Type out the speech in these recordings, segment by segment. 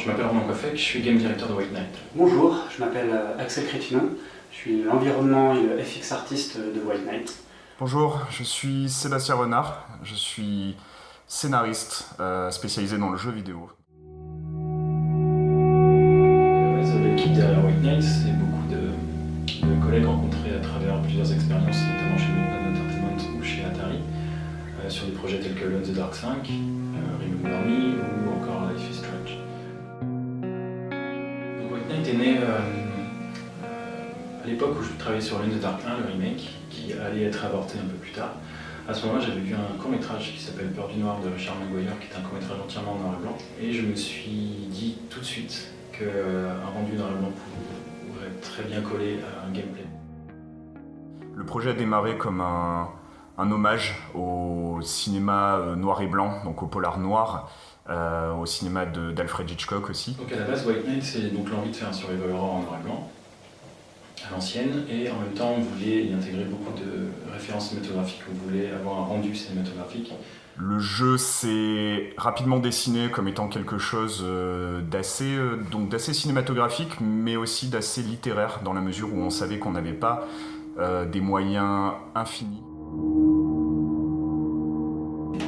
je m'appelle Romain Coiffec, je suis game director de White Knight. Bonjour, je m'appelle Axel Crétinon, je suis l'environnement et le FX artiste de White Knight. Bonjour, je suis Sébastien Renard, je suis scénariste spécialisé dans le jeu vidéo. L'équipe derrière White Knight, c'est beaucoup de collègues rencontrés à travers plusieurs expériences, notamment chez Midnight Entertainment ou chez Atari, sur des projets tels que Alone in the Dark 5, Remember Me ou encore Life is Strange. Donc, White Knight est né à l'époque où je travaillais sur Alone in the Dark 1, le remake, qui allait être avorté un peu plus tard. À ce moment-là, j'avais vu un court-métrage qui s'appelle Peur du Noir de Richard Maguire, qui est un court-métrage entièrement en noir et blanc. Et je me suis dit tout de suite qu'un rendu noir et blanc pourrait très bien coller à un gameplay. Le projet a démarré comme un hommage au cinéma noir et blanc, donc au polar noir, au cinéma d'Alfred Hitchcock aussi. Donc à la base, White Knight, c'est donc l'envie de faire un survival horror en noir et blanc, à l'ancienne, et en même temps on voulait y intégrer beaucoup de références cinématographiques, on voulait avoir un rendu cinématographique. Le jeu s'est rapidement dessiné comme étant quelque chose d'assez cinématographique, mais aussi d'assez littéraire, dans la mesure où on savait qu'on n'avait pas des moyens infinis.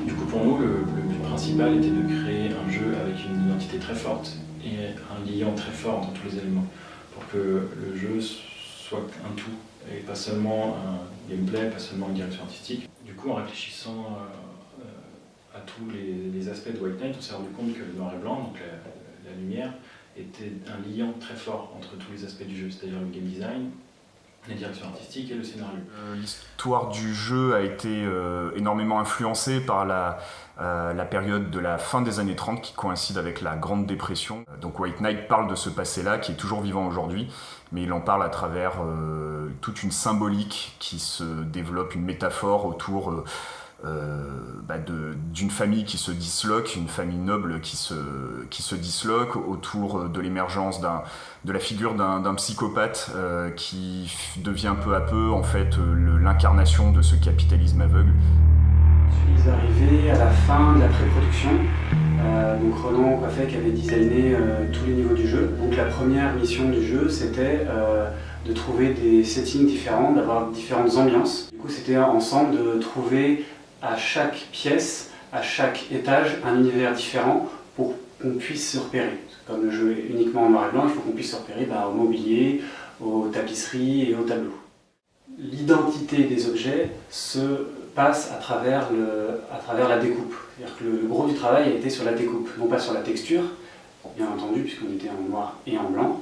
Du coup pour nous, le but principal était de créer un jeu avec une identité très forte et un lien très fort entre tous les éléments, pour que le jeu soit un tout, et pas seulement un gameplay, pas seulement une direction artistique. Du coup, en réfléchissant à tous les aspects de White Knight, on s'est rendu compte que le noir et blanc, donc la lumière, était un lien très fort entre tous les aspects du jeu, c'est-à-dire le game design, la direction artistique et le scénario. L'histoire du jeu a été énormément influencée par la période de la fin des années 30 qui coïncide avec la Grande Dépression. Donc White Knight parle de ce passé-là qui est toujours vivant aujourd'hui, mais il en parle à travers toute une symbolique qui se développe, une métaphore autour d'une famille qui se disloque, une famille noble qui se disloque, autour de l'émergence de la figure d'un psychopathe qui devient peu à peu en fait l'incarnation de ce capitalisme aveugle. Je suis arrivé à la fin de la pré-production, donc Romain Coiffec avait designé tous les niveaux du jeu. Donc la première mission du jeu c'était de trouver des settings différents, d'avoir différentes ambiances. Du coup c'était ensemble de trouver à chaque pièce, à chaque étage, un univers différent pour qu'on puisse se repérer. Comme le jeu est uniquement en noir et blanc, il faut qu'on puisse se repérer au mobilier, aux tapisseries et aux tableaux. L'identité des objets se passe à travers la découpe. C'est-à-dire que le gros du travail a été sur la découpe, non pas sur la texture, bien entendu, puisqu'on était en noir et en blanc,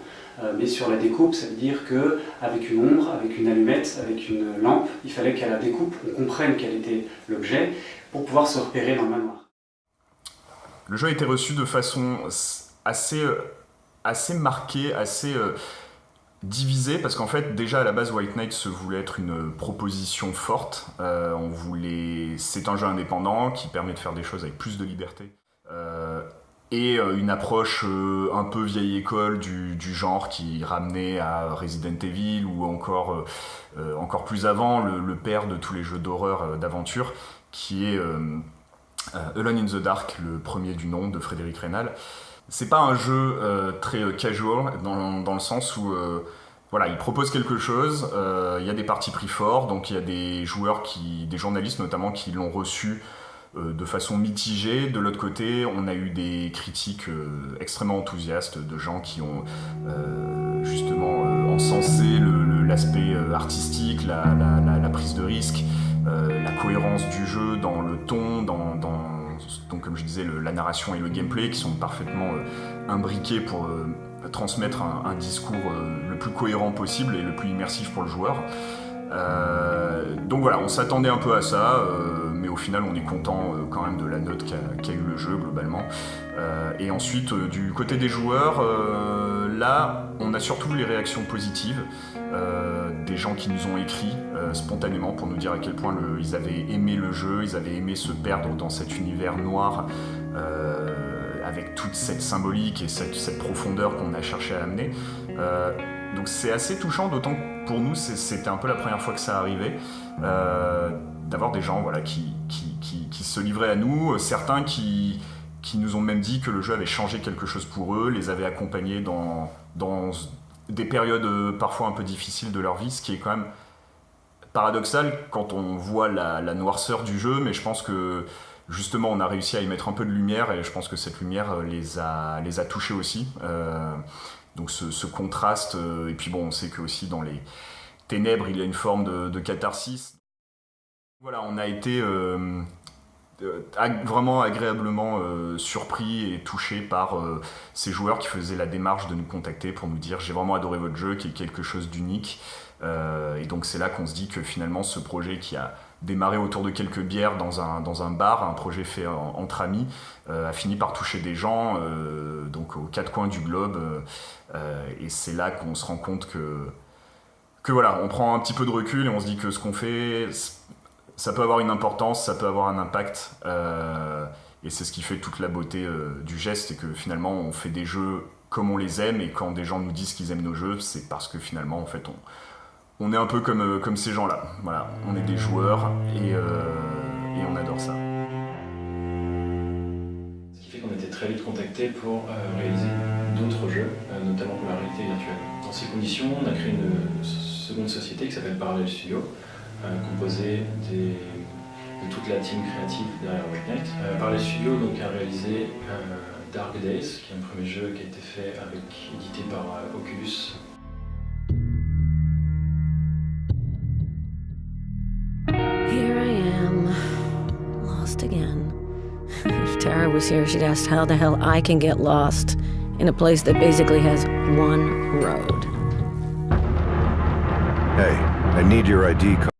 mais sur la découpe, ça veut dire qu'avec une ombre, avec une allumette, avec une lampe, il fallait qu'à la découpe, on comprenne quel était l'objet pour pouvoir se repérer dans le manoir. Le jeu a été reçu de façon assez marquée, assez divisée, parce qu'en fait, déjà à la base, White Knight se voulait être une proposition forte. C'est un jeu indépendant qui permet de faire des choses avec plus de liberté. Et une approche un peu vieille école du genre qui ramenait à Resident Evil ou encore plus avant le père de tous les jeux d'horreur d'aventure qui est Alone in the Dark, le premier du nom de Frédéric Reynal. C'est pas un jeu très casual dans le sens où il propose quelque chose, il y a des partis pris forts, donc il y a des journalistes notamment qui l'ont reçu de façon mitigée. De l'autre côté, on a eu des critiques extrêmement enthousiastes de gens qui ont justement encensé l'aspect artistique, la prise de risque, la cohérence du jeu dans le ton, donc comme je disais, la narration et le gameplay qui sont parfaitement imbriqués pour transmettre un discours le plus cohérent possible et le plus immersif pour le joueur. Donc voilà, on s'attendait un peu à ça, mais au final on est content quand même de la note qu'a eu le jeu globalement. Et ensuite du côté des joueurs, là on a surtout les réactions positives, des gens qui nous ont écrit spontanément pour nous dire à quel point ils avaient aimé le jeu, ils avaient aimé se perdre dans cet univers noir avec toute cette symbolique et cette profondeur qu'on a cherché à amener. Donc c'est assez touchant, d'autant que pour nous c'était un peu la première fois que ça arrivait, d'avoir des gens qui se livraient à nous, certains qui qui nous ont même dit que le jeu avait changé quelque chose pour eux, les avait accompagnés dans des périodes parfois un peu difficiles de leur vie, ce qui est quand même paradoxal quand on voit la noirceur du jeu, mais je pense que justement on a réussi à y mettre un peu de lumière et je pense que cette lumière les a touchés aussi. Donc ce contraste, et puis bon, on sait que aussi dans les ténèbres il y a une forme de catharsis. Voilà, on a été vraiment agréablement surpris et touché par ces joueurs qui faisaient la démarche de nous contacter pour nous dire j'ai vraiment adoré votre jeu, qui est quelque chose d'unique. Et donc c'est là qu'on se dit que finalement ce projet qui a démarré autour de quelques bières dans un bar, un projet fait entre amis, a fini par toucher des gens donc aux quatre coins du globe. Et c'est là qu'on se rend compte que voilà, on prend un petit peu de recul et on se dit que ce qu'on fait, ça peut avoir une importance, ça peut avoir un impact, et c'est ce qui fait toute la beauté du geste, et que finalement on fait des jeux comme on les aime, et quand des gens nous disent qu'ils aiment nos jeux, c'est parce que finalement en fait on est un peu comme ces gens-là. Voilà, on est des joueurs et on adore ça. Ce qui fait qu'on était très vite contactés pour réaliser d'autres jeux, notamment pour la réalité virtuelle. Dans ces conditions, on a créé une seconde société qui s'appelle Parallel Studio, composée de toute la team créative derrière White Knight. Parallel Studio donc, a réalisé Dark Days, qui est un premier jeu qui a été fait édité par Oculus. Here I am, lost again. If Tara was here, she'd ask how the hell I can get lost in a place that basically has one road. Hey, I need your ID card.